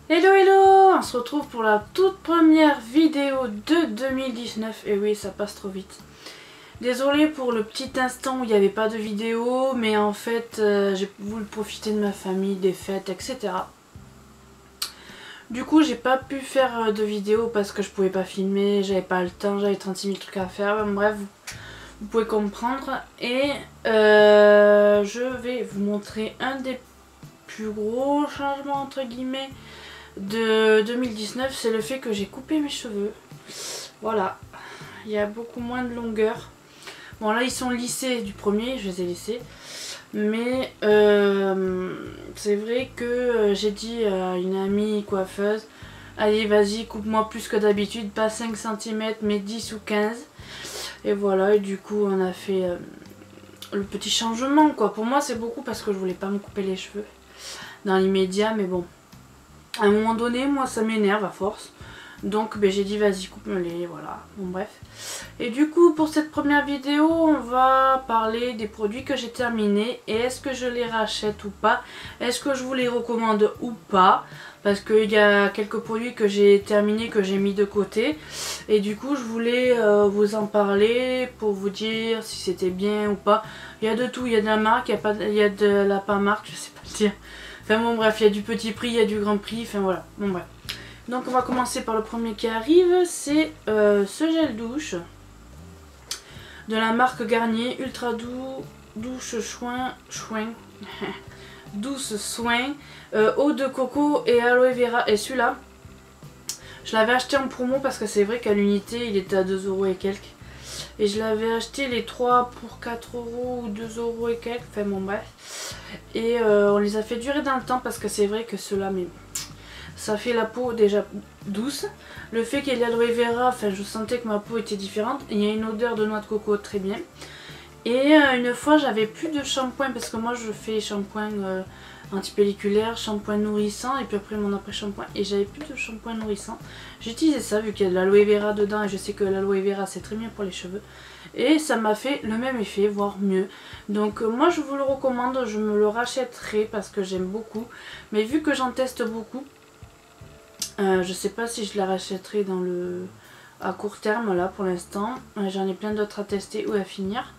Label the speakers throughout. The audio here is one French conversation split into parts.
Speaker 1: Hello hello, on se retrouve pour la toute première vidéo de 2019. Et oui, ça passe trop vite. Désolée pour le petit instant où il n'y avait pas de vidéo, mais en fait j'ai voulu profiter de ma famille, des fêtes, etc. Du coup j'ai pas pu faire de vidéo parce que je pouvais pas filmer, j'avais pas le temps, j'avais 36 000 trucs à faire, bref, vous pouvez comprendre. Et je vais vous montrer un des plus gros changements entre guillemets de 2019, c'est le fait que j'ai coupé mes cheveux. Voilà, il y a beaucoup moins de longueur. Bon là ils sont lissés du premier, je les ai lissés. Mais c'est vrai que j'ai dit à une amie coiffeuse, allez vas-y coupe-moi plus que d'habitude, pas 5 cm mais 10 ou 15. Et voilà, et du coup on a fait le petit changement quoi. Pour moi c'est beaucoup parce que je voulais pas me couper les cheveux dans l'immédiat, mais bon. À un moment donné, moi ça m'énerve à force. Donc j'ai dit vas-y coupe-me-les, voilà. Bon bref. Et du coup pour cette première vidéo, on va parler des produits que j'ai terminés. Et est-ce que je les rachète ou pas? Est-ce que je vous les recommande ou pas? Parce qu'il y a quelques produits que j'ai terminés, que j'ai mis de côté. Et du coup je voulais vous en parler pour vous dire si c'était bien ou pas. Il y a de tout, il y a de la marque, il y a de la pas marque, je sais pas le dire. Enfin bon bref, il y a du petit prix, il y a du grand prix, enfin voilà, bon bref. Donc on va commencer par le premier qui arrive, c'est ce gel douche de la marque Garnier, ultra doux, douce soin, eau de coco et aloe vera. Et celui-là, je l'avais acheté en promo parce que c'est vrai qu'à l'unité il était à 2 € et quelques. Et je l'avais acheté les 3 pour 4 € ou 2 € et quelques, enfin bon bref. Et on les a fait durer dans le temps parce que c'est vrai que ceux-là, mais ça fait la peau déjà douce. Le fait qu'il y ait de l'aloe vera, enfin je sentais que ma peau était différente. Il y a une odeur de noix de coco très bien. Et une fois j'avais plus de shampoing parce que moi je fais shampoing antipelliculaire, shampoing nourrissant et puis après mon après shampoing, et j'avais plus de shampoing nourrissant. J'ai utilisé ça vu qu'il y a de l'aloe vera dedans et je sais que l'aloe vera c'est très bien pour les cheveux. Et ça m'a fait le même effet, voire mieux. Donc moi je vous le recommande, je me le rachèterai parce que j'aime beaucoup. Mais vu que j'en teste beaucoup, je sais pas si je la rachèterai dans à court terme là pour l'instant. J'en ai plein d'autres à tester ou à finir.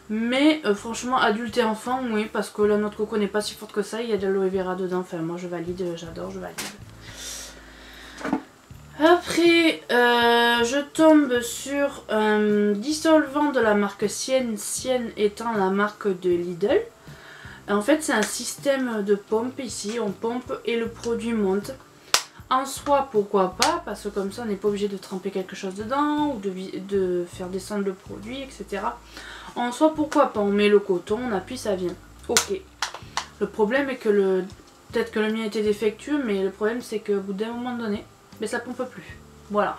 Speaker 1: Mais franchement adulte et enfant oui, parce que la noix de coco n'est pas si forte que ça, il y a de l'aloe vera dedans, enfin moi je valide, j'adore, je valide. Après je tombe sur un dissolvant de la marque Sienne, Sienne étant la marque de Lidl. En fait c'est un système de pompe ici, on pompe et le produit monte. En soi pourquoi pas, parce que comme ça on n'est pas obligé de tremper quelque chose dedans ou de faire descendre le produit, etc. En soi pourquoi pas, on met le coton, on appuie, ça vient. Ok. Le problème est que peut-être que le mien était défectueux, mais le problème c'est qu'au bout d'un moment donné, mais ça pompe plus. Voilà.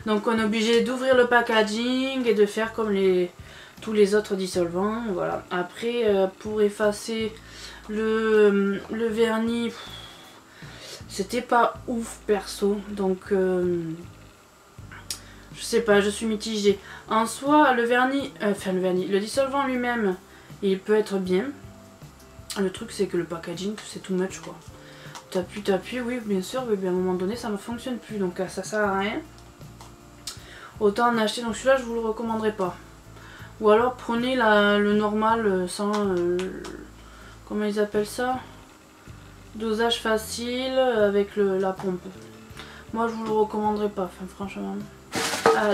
Speaker 1: Donc on est obligé d'ouvrir le packaging et de faire comme tous les autres dissolvants. Voilà. Après pour effacer le vernis, c'était pas ouf perso. Donc je sais pas, je suis mitigée. En soi, le dissolvant lui-même, il peut être bien. Le truc, c'est que le packaging, c'est too much quoi. T'appuies, oui, bien sûr, mais à un moment donné, ça ne fonctionne plus. Donc ça sert à rien. Autant en acheter. Donc celui-là, je vous le recommanderais pas. Ou alors prenez le normal sans. Comment ils appellent ça? Dosage facile avec la pompe. Moi, je vous le recommanderais pas, enfin, franchement.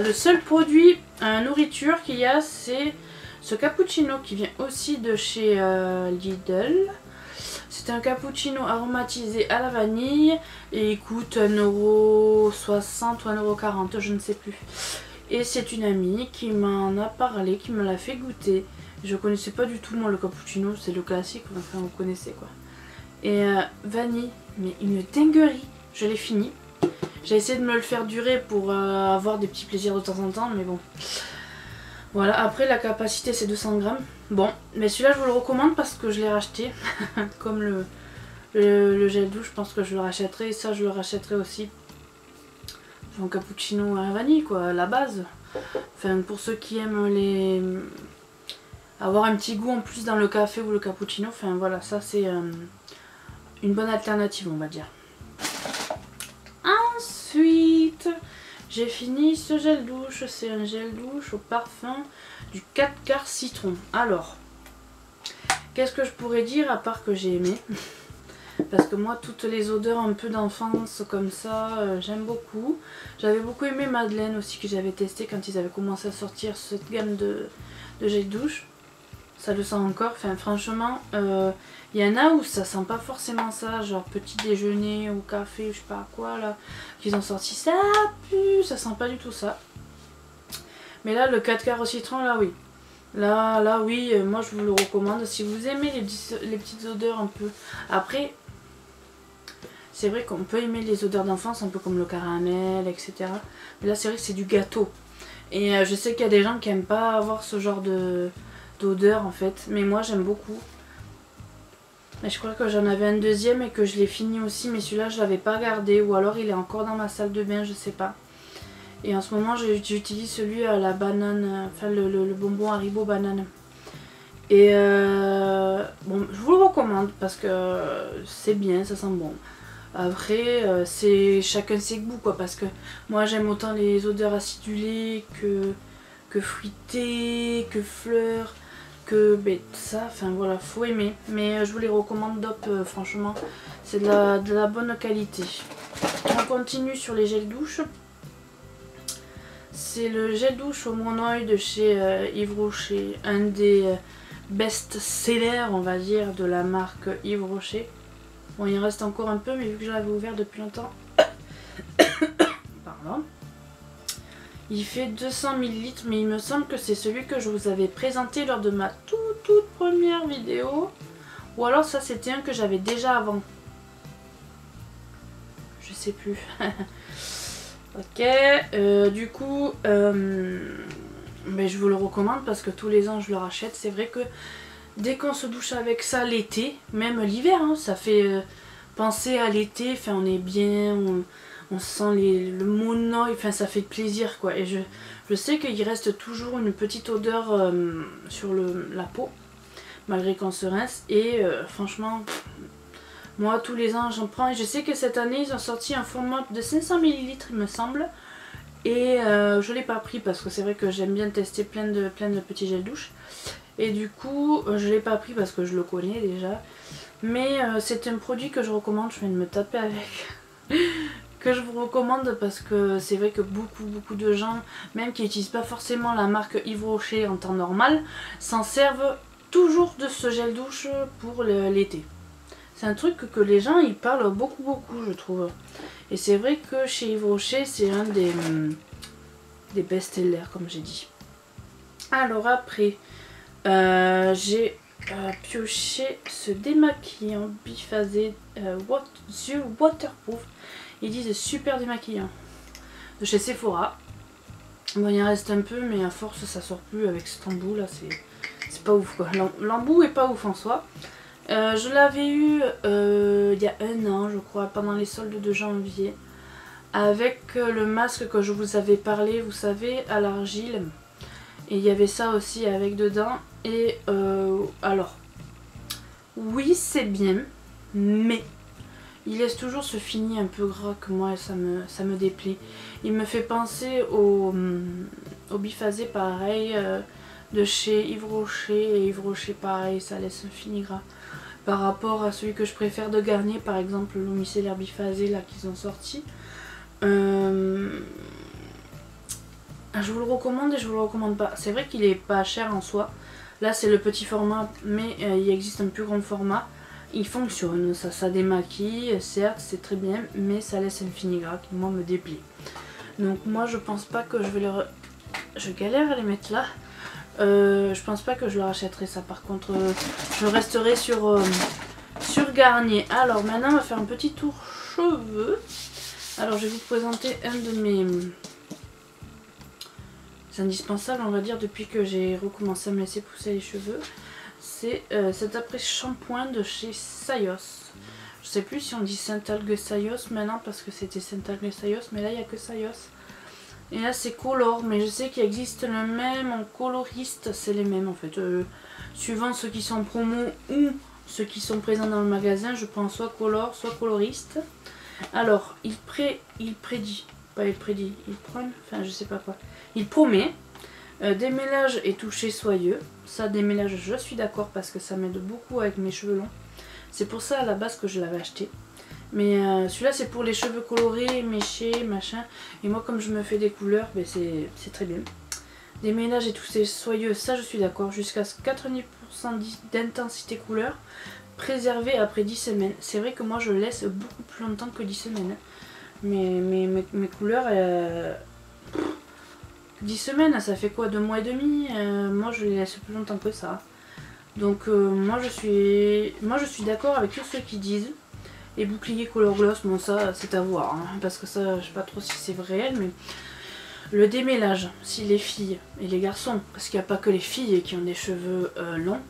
Speaker 1: Le seul produit nourriture qu'il y a, c'est ce cappuccino qui vient aussi de chez Lidl. C'est un cappuccino aromatisé à la vanille et il coûte 1,60 € ou 1,40 €, je ne sais plus. Et c'est une amie qui m'en a parlé, qui me l'a fait goûter. Je connaissais pas du tout moi le cappuccino, c'est le classique, enfin vous connaissez quoi. Et vanille, mais une dinguerie, je l'ai fini. J'ai essayé de me le faire durer pour avoir des petits plaisirs de temps en temps, mais bon. Voilà, après la capacité c'est 200 grammes. Bon, mais celui-là je vous le recommande parce que je l'ai racheté. Comme le gel douche, je pense que je le rachèterai. Et ça je le rachèterai aussi. Un cappuccino à la vanille quoi, la base. Enfin pour ceux qui aiment avoir un petit goût en plus dans le café ou le cappuccino. Enfin voilà, ça c'est une bonne alternative on va dire. j'ai fini ce gel douche. C'est un gel douche au parfum du 4 quarts citron. Alors, qu'est-ce que je pourrais dire à part que j'ai aimé? Parce que moi, toutes les odeurs un peu d'enfance comme ça, j'aime beaucoup. J'avais beaucoup aimé Madeleine aussi, que j'avais testé quand ils avaient commencé à sortir cette gamme de gel douche. Ça le sent encore. Enfin, franchement, il y en a où ça sent pas forcément ça. Genre petit déjeuner ou café, je sais pas quoi là. Qu'ils ont sorti ça pue, ça sent pas du tout ça. Mais là, le 4 quarts au citron, là oui. Là oui, moi je vous le recommande. Si vous aimez les petites odeurs un peu. Après, c'est vrai qu'on peut aimer les odeurs d'enfance, un peu comme le caramel, etc. Mais là, c'est vrai que c'est du gâteau. Et je sais qu'il y a des gens qui aiment pas avoir ce genre d'odeur en fait. Mais moi, j'aime beaucoup. Et je crois que j'en avais un deuxième et que je l'ai fini aussi. Mais celui-là, je l'avais pas gardé. Ou alors, il est encore dans ma salle de bain, je sais pas. Et en ce moment, j'utilise celui à la banane. Enfin, le bonbon Haribo banane. Et bon, je vous le recommande parce que c'est bien, ça sent bon. Après, c'est chacun ses goûts quoi, parce que moi j'aime autant les odeurs acidulées que fruitées, que fleurs, que ça, enfin voilà, faut aimer. Mais je vous les recommande d'op, franchement, c'est de la bonne qualité. On continue sur les gels douche. C'est le gel douche au monoeil de chez Yves Rocher, un des best-sellers, on va dire, de la marque Yves Rocher. Bon, il reste encore un peu, mais vu que je l'avais ouvert depuis longtemps. Pardon. Il fait 200 ml, mais il me semble que c'est celui que je vous avais présenté lors de ma toute première vidéo. Ou alors ça, c'était un que j'avais déjà avant. Je sais plus. Ok, du coup, mais je vous le recommande parce que tous les ans je le rachète. C'est vrai que dès qu'on se douche avec ça l'été, même l'hiver, hein, ça fait penser à l'été. Enfin, on est bien, on sent le monoeil, enfin ça fait plaisir quoi. Et je sais qu'il reste toujours une petite odeur sur la peau, malgré qu'on se rince. Et franchement, moi tous les ans j'en prends. Et je sais que cette année ils ont sorti un format de 500 ml il me semble. Et je l'ai pas pris parce que c'est vrai que j'aime bien tester plein de petits gels douche. Et du coup je l'ai pas pris parce que je le connais déjà. Mais c'est un produit que je recommande, je viens de me taper avec. Que je vous recommande parce que c'est vrai que beaucoup de gens, même qui n'utilisent pas forcément la marque Yves Rocher en temps normal, s'en servent toujours de ce gel douche pour l'été. C'est un truc que les gens ils parlent beaucoup je trouve. Et c'est vrai que chez Yves Rocher c'est un des best-sellers comme j'ai dit. Alors après j'ai pioché ce démaquillant biphasé yeux waterproof. Ils disent super démaquillant de chez Sephora. Bon, il en reste un peu mais à force ça sort plus avec cet embout là, c'est pas ouf quoi. L'embout est pas ouf en soi. Je l'avais eu il y a un an je crois, pendant les soldes de janvier, avec le masque que je vous avais parlé, vous savez, à l'argile. Et il y avait ça aussi avec dedans. Et alors, oui c'est bien, mais il laisse toujours ce fini un peu gras que moi ça me déplaît. Il me fait penser au biphasé pareil de chez Yves Rocher. Et Yves Rocher pareil, ça laisse un fini gras. Par rapport à celui que je préfère de Garnier, par exemple l'eau micellaire biphasé là qu'ils ont sorti. Je vous le recommande et je vous le recommande pas. C'est vrai qu'il est pas cher en soi. Là c'est le petit format, mais il existe un plus grand format. Il fonctionne, ça démaquille, certes c'est très bien, mais ça laisse un fini gras qui moi me déplaît. Donc moi je pense pas que je vais le... Je galère à les mettre là. Je pense pas que je le rachèterai ça, par contre je resterai sur Garnier. Alors maintenant on va faire un petit tour cheveux. Alors je vais vous présenter un de mes indispensables on va dire depuis que j'ai recommencé à me laisser pousser les cheveux. C'est cet après-shampoing de chez Sayos. Je sais plus si on dit Saint-Algue Sayos maintenant parce que c'était Saint-Algue Sayos, mais là il n'y a que Sayos. Et là c'est Color, mais je sais qu'il existe le même en coloriste, c'est les mêmes en fait. Suivant ceux qui sont en promo ou ceux qui sont présents dans le magasin, je prends soit Color, soit coloriste. Alors, il prédit Pas il prédit, il prône, enfin je sais pas quoi. Il promet. Démêlage et toucher soyeux. Ça, démêlage, je suis d'accord parce que ça m'aide beaucoup avec mes cheveux longs. C'est pour ça à la base que je l'avais acheté. Mais celui-là c'est pour les cheveux colorés, méchés, machin. Et moi comme je me fais des couleurs, ben, c'est très bien. Des ménages et toucher soyeux, ça je suis d'accord. Jusqu'à 90% d'intensité couleur. Préservé après 10 semaines. C'est vrai que moi je laisse beaucoup plus longtemps que 10 semaines. Mes couleurs... 10 semaines, ça fait quoi, 2 mois et demi. Moi je les laisse plus longtemps que ça. Donc moi je suis d'accord avec tous ceux qui disent. Et bouclier color gloss, bon ça c'est à voir. Hein, parce que ça, je sais pas trop si c'est réel, mais... Le démêlage, si les filles et les garçons, parce qu'il n'y a pas que les filles qui ont des cheveux longs.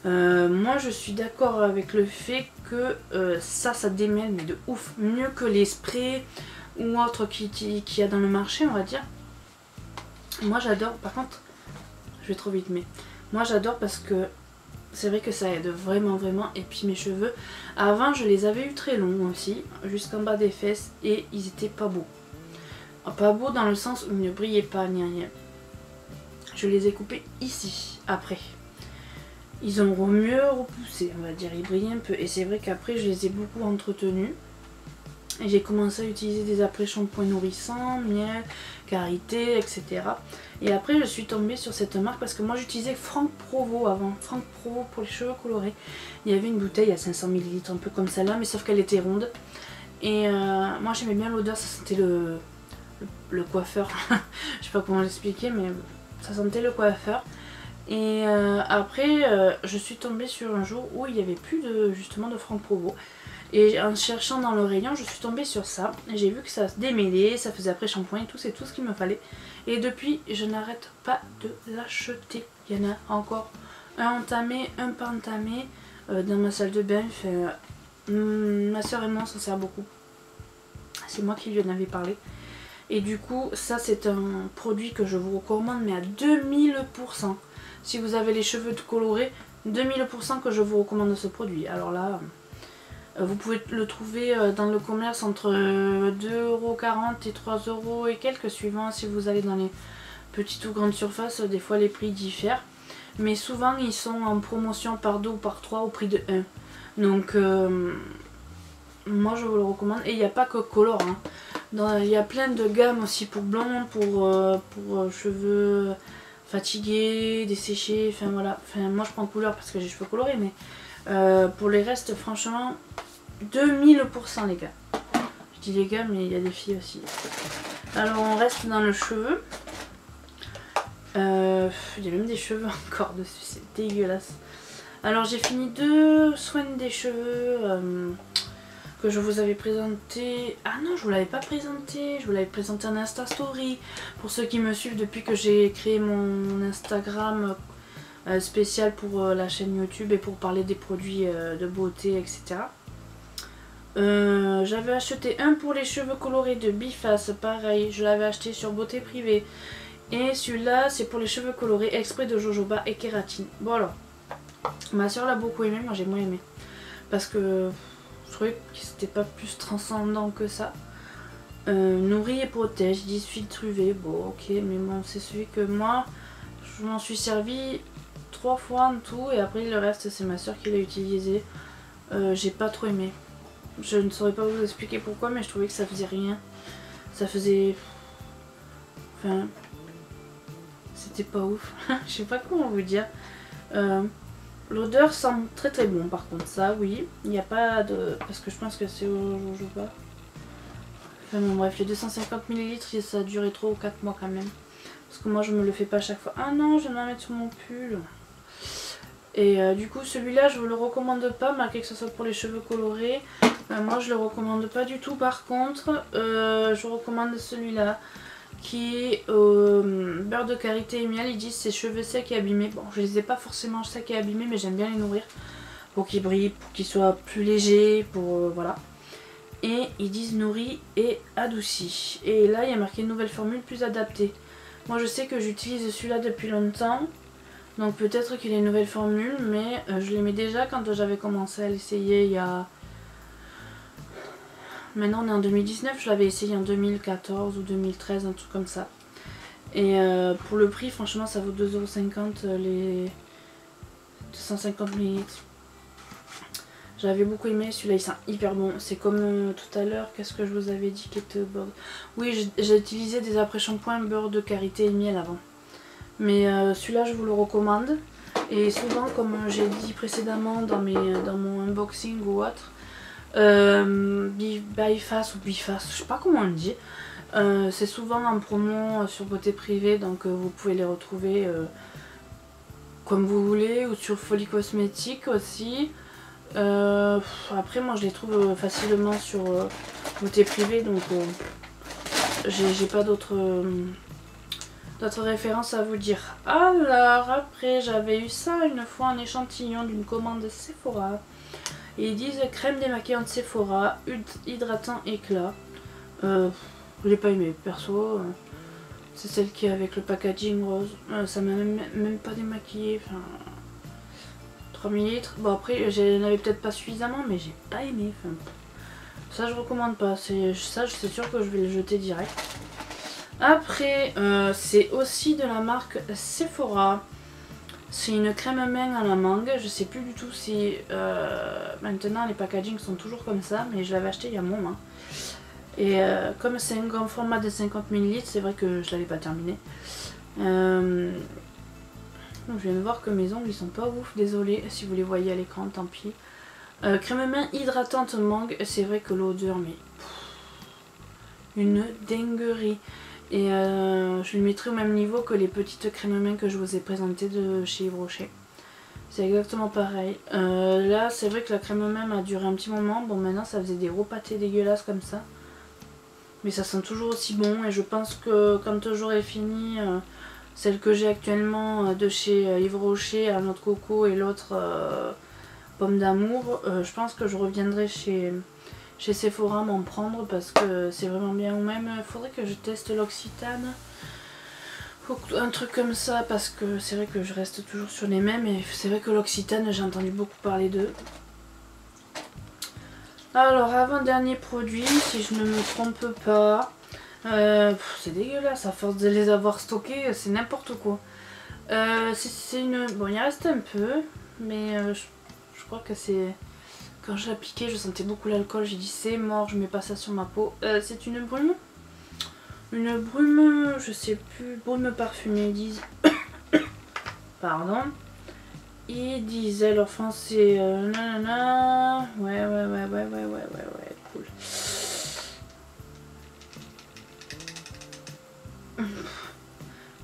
Speaker 1: Moi je suis d'accord avec le fait que ça démêle, mais de ouf. Mieux que les sprays ou autres qu'il y a dans le marché, on va dire. Moi j'adore, par contre, je vais trop vite, mais moi j'adore parce que c'est vrai que ça aide vraiment. Et puis mes cheveux, avant je les avais eu très longs aussi, jusqu'en bas des fesses, et ils étaient pas beaux. Pas beaux dans le sens où ils ne brillaient pas ni rien. Je les ai coupés ici, après. Ils ont mieux repoussé, on va dire, ils brillaient un peu. Et c'est vrai qu'après je les ai beaucoup entretenus. Et j'ai commencé à utiliser des après-shampoings nourrissants, miel, karité, etc. Et après je suis tombée sur cette marque parce que moi j'utilisais Franck Provo avant. Franck Provo pour les cheveux colorés. Il y avait une bouteille à 500 ml, un peu comme celle-là, mais sauf qu'elle était ronde. Et moi j'aimais bien l'odeur, ça sentait le coiffeur. Je sais pas comment l'expliquer, mais ça sentait le coiffeur. Et après je suis tombée sur un jour où il n'y avait plus justement de Franck Provo. Et en cherchant dans le rayon, je suis tombée sur ça. Et j'ai vu que ça se démêlait, ça faisait après shampoing et tout, c'est tout ce qu'il me fallait. Et depuis, je n'arrête pas de l'acheter. Il y en a encore un entamé, un pas entamé dans ma salle de bain. Ma soeur et moi, on s'en sert beaucoup. C'est moi qui lui en avais parlé. Et du coup, ça c'est un produit que je vous recommande, mais à 2000%. Si vous avez les cheveux colorés, 2000% que je vous recommande ce produit. Alors là... Vous pouvez le trouver dans le commerce entre 2,40 € et 3 € et quelques, suivant si vous allez dans les petites ou grandes surfaces. Des fois les prix diffèrent. Mais souvent ils sont en promotion par 2 ou par 3 au prix de 1. Donc moi je vous le recommande. Et il n'y a pas que color. Hein. Il y a plein de gammes aussi pour blondes, pour cheveux fatigués, desséchés. Enfin voilà. Enfin, moi je prends couleur parce que j'ai les cheveux colorés. Mais pour les restes, franchement... 2000% les gars. Je dis les gars, mais il y a des filles aussi. Alors on reste dans le cheveu. Il y a même des cheveux encore dessus, c'est dégueulasse. Alors j'ai fini 2 soins des cheveux que je vous avais présenté. Ah non, je vous l'avais pas présenté. Je vous l'avais présenté en Insta Story. Pour ceux qui me suivent depuis que j'ai créé mon Instagram spécial pour la chaîne YouTube et pour parler des produits de beauté, etc. J'avais acheté un pour les cheveux colorés de Biface, pareil, je l'avais acheté sur Beauté Privée. Et celui-là c'est pour les cheveux colorés exprès de jojoba et kératine. Bon alors, ma soeur l'a beaucoup aimé, moi j'ai moins aimé. Parce que je trouvais que c'était pas plus transcendant que ça. Nourrit et protège, 10 filtres UV, bon ok, mais bon c'est celui que moi je m'en suis servi 3 fois en tout. Et après le reste c'est ma soeur qui l'a utilisé. J'ai pas trop aimé. Je ne saurais pas vous expliquer pourquoi, mais je trouvais que ça faisait rien. Ça faisait... Enfin... C'était pas ouf. Je sais pas comment vous dire. L'odeur sent très très bon par contre, ça oui. Il n'y a pas de... Parce que je pense que c'est au jojoba. Enfin bon bref, les 250 ml, ça a duré 3 ou 4 mois quand même. Parce que moi je me le fais pas à chaque fois. Ah non, je vais m'en mettre sur mon pull. Et du coup celui-là je vous le recommande pas, malgré que ce soit pour les cheveux colorés. Moi je le recommande pas du tout. Par contre je recommande celui-là qui est beurre de karité et miel. Ils disent c'est cheveux secs et abîmés. Bon, je les ai pas forcément secs et abîmés, mais j'aime bien les nourrir pour qu'ils brillent, pour qu'ils soient plus légers, pour voilà. Et ils disent nourri et adouci. Et là il y a marqué nouvelle formule plus adaptée. Moi je sais que j'utilise celui-là depuis longtemps. Donc peut-être qu'il a une nouvelle formule, mais je l'aimais déjà quand j'avais commencé à l'essayer il y a Maintenant on est en 2019, je l'avais essayé en 2014 ou 2013, un truc comme ça. Et pour le prix, franchement, ça vaut 2,50 € les 250 ml. J'avais beaucoup aimé, celui-là il sent hyper bon. C'est comme tout à l'heure, qu'est-ce que je vous avais dit qui était beurre. Oui, j'ai utilisé des après-shampoings beurre de karité et miel avant. Mais celui-là je vous le recommande. Et souvent, comme j'ai dit précédemment dans mon unboxing ou autre, Biface ou Biface, je sais pas comment on le dit. C'est souvent en promo sur Beauté Privée, donc vous pouvez les retrouver comme vous voulez, ou sur Folie Cosmétique aussi. Après moi je les trouve facilement sur Beauté Privée, donc j'ai pas d'autres références à vous dire. Alors après j'avais eu ça une fois en échantillon d'une commande Sephora. Et ils disent crème démaquillante Sephora, hydratant éclat. Je l'ai pas aimé perso. C'est celle qui est avec le packaging rose. Ça m'a même pas démaquillé. Enfin, 3 ml. Bon après j'en avais peut-être pas suffisamment, mais j'ai pas aimé. Enfin, ça je recommande pas. Ça c'est sûr que je vais le jeter direct. Après c'est aussi de la marque Sephora. C'est une crème main à la mangue. Je sais plus du tout si maintenant les packagings sont toujours comme ça, mais je l'avais acheté il y a un moment. Et comme c'est un grand format de 50 ml, c'est vrai que je l'avais pas terminé. Je viens de voir que mes ongles ils sont pas ouf, désolé si vous les voyez à l'écran, tant pis. Crème main hydratante mangue, c'est vrai que l'odeur, mais une dinguerie. Et je lui mettrai au même niveau que les petites crèmes main que je vous ai présentées de chez Yves Rocher. C'est exactement pareil. Là c'est vrai que la crème main a duré un petit moment. Bon maintenant ça faisait des gros pâtés dégueulasses comme ça. Mais ça sent toujours aussi bon. Et je pense que quand j'aurai fini celle que j'ai actuellement de chez Yves Rocher, à notre coco et l'autre pomme d'amour, je pense que je reviendrai chez Sephora m'en prendre parce que c'est vraiment bien. Ou même il faudrait que je teste l'Occitane, un truc comme ça, parce que c'est vrai que je reste toujours sur les mêmes. Et c'est vrai que l'Occitane, j'ai entendu beaucoup parler d'eux. Alors avant-dernier produit, si je ne me trompe pas, c'est dégueulasse à force de les avoir stockés, c'est n'importe quoi. C'est une... Bon, il reste un peu, mais je crois que c'est... Quand je l'appliquais, je sentais beaucoup l'alcool, j'ai dit c'est mort, je mets pas ça sur ma peau. C'est une brume. Une brume, je sais plus, brume parfumée, ils disent. Pardon. Ils disaient leur français, nanana. Ouais, cool.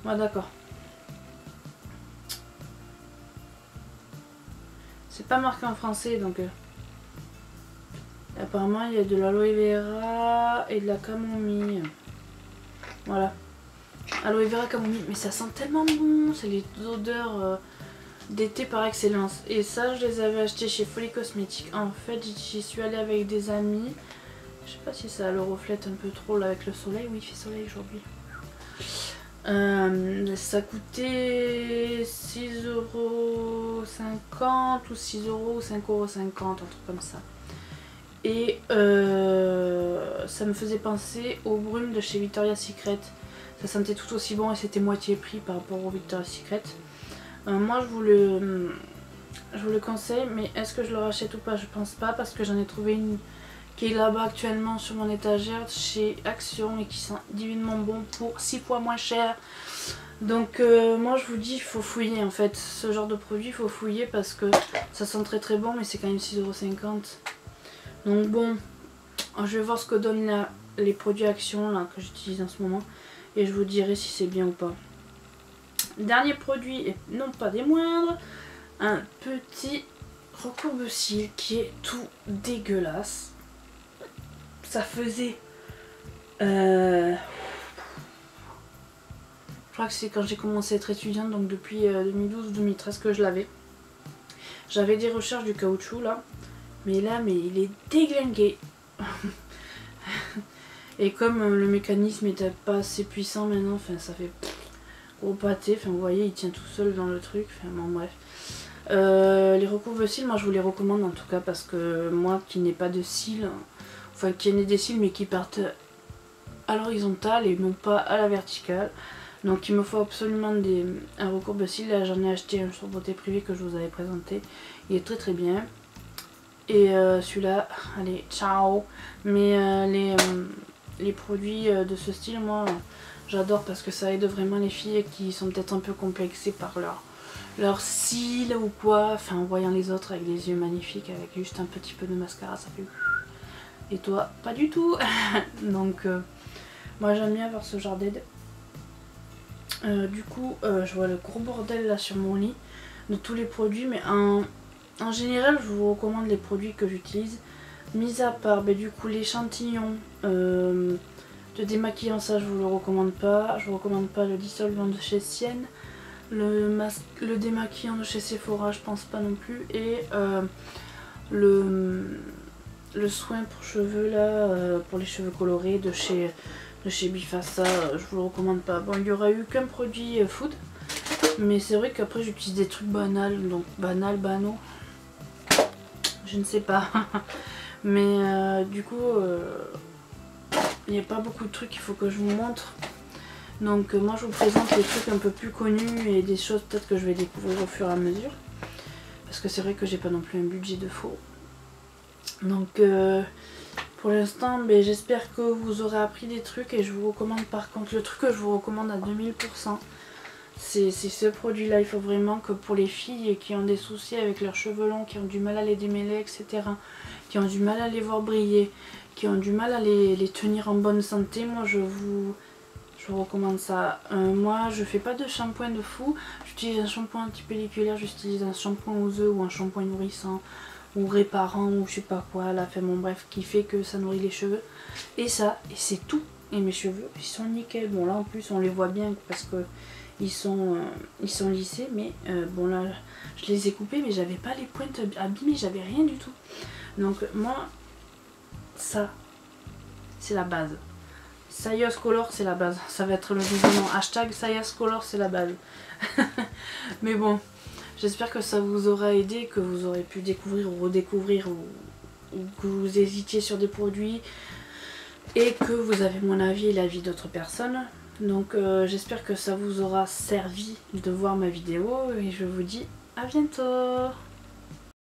Speaker 1: Ouais, d'accord. C'est pas marqué en français, donc... Apparemment, il y a de l'aloe vera et de la camomille. Voilà. Aloe vera, camomille. Mais ça sent tellement bon. C'est les odeurs d'été par excellence. Et ça, je les avais achetés chez Folie Cosmétique. En fait, j'y suis allée avec des amis. Je sais pas si ça le reflète un peu trop là avec le soleil. Oui, il fait soleil aujourd'hui. Ça coûtait 6,50 € ou 6 € ou 5,50 €, un truc comme ça. Et ça me faisait penser aux brumes de chez Victoria's Secret. Ça sentait tout aussi bon et c'était moitié prix par rapport au Victoria's Secret. Moi je vous le conseille, mais est-ce que je le rachète ou pas? Je pense pas, parce que j'en ai trouvé une qui est là-bas actuellement sur mon étagère chez Action et qui sent divinement bon pour 6 fois moins cher. Donc moi je vous dis, il faut fouiller en fait. Ce genre de produit il faut fouiller parce que ça sent très très bon, mais c'est quand même 6,50 €. Donc bon, je vais voir ce que donnent là, les produits Action là, que j'utilise en ce moment. Et je vous dirai si c'est bien ou pas. Dernier produit, et non pas des moindres, un petit recourbe-cils qui est tout dégueulasse. Ça faisait... je crois que c'est quand j'ai commencé à être étudiante, donc depuis 2012-2013 que je l'avais. J'avais des recherches du caoutchouc là. Mais là, il est déglingué. Et comme le mécanisme n'était pas assez puissant maintenant, enfin ça fait gros pâté. Enfin vous voyez, il tient tout seul dans le truc. Enfin bon bref. Les recourbe-cils, moi je vous les recommande en tout cas, parce que moi qui n'ai pas de cils, enfin qui ait des cils mais qui partent à l'horizontale et non pas à la verticale. Donc il me faut absolument un recourbe-cils. Là j'en ai acheté un sur Beauté Privée que je vous avais présenté. Il est très très bien. Et celui-là, allez, ciao. Mais les produits de ce style, moi j'adore parce que ça aide vraiment les filles qui sont peut-être un peu complexées par leur cils ou quoi. Enfin en voyant les autres avec des yeux magnifiques, avec juste un petit peu de mascara, ça fait... Et toi, pas du tout. Donc moi j'aime bien avoir ce genre d'aide. Du coup, je vois le gros bordel là sur mon lit de tous les produits, mais en général, je vous recommande les produits que j'utilise. Mis à part, du coup, l'échantillon de démaquillant, ça je vous le recommande pas. Je vous recommande pas le dissolvant de chez Sienne. Le démaquillant de chez Sephora, je pense pas non plus. Et le soin pour cheveux là, pour les cheveux colorés de chez Bifassa, je vous le recommande pas. Bon, il y aura eu qu'un produit food, mais c'est vrai qu'après j'utilise des trucs banals, donc banaux, je ne sais pas. Mais du coup, il n'y a pas beaucoup de trucs qu'il faut que je vous montre. Donc moi je vous présente les trucs un peu plus connus et des choses peut-être que je vais découvrir au fur et à mesure. Parce que c'est vrai que j'ai pas non plus un budget de faux. Donc pour l'instant, j'espère que vous aurez appris des trucs et je vous recommande par contre, le truc que je vous recommande à 2000%, c'est ce produit là. Il faut vraiment que pour les filles qui ont des soucis avec leurs cheveux longs, qui ont du mal à les démêler, etc., qui ont du mal à les voir briller, qui ont du mal à les tenir en bonne santé, moi je vous recommande ça. Moi je fais pas de shampoing de fou, j'utilise un shampoing anti-pelliculaire, j'utilise un shampoing aux œufs ou un shampoing nourrissant ou réparant ou je sais pas quoi là, fait bon bref, qui fait que ça nourrit les cheveux et c'est tout. Et mes cheveux ils sont nickel. Bon là en plus on les voit bien parce que ils sont lissés, mais bon là je les ai coupés mais j'avais pas les pointes abîmées, j'avais rien du tout. Donc moi ça c'est la base. Sayos Color c'est la base, ça va être le nouveau nom, hashtag Sayos Color c'est la base. Mais bon, j'espère que ça vous aura aidé, que vous aurez pu découvrir ou redécouvrir ou que vous hésitiez sur des produits et que vous avez mon avis et l'avis d'autres personnes. Donc j'espère que ça vous aura servi de voir ma vidéo et je vous dis à bientôt.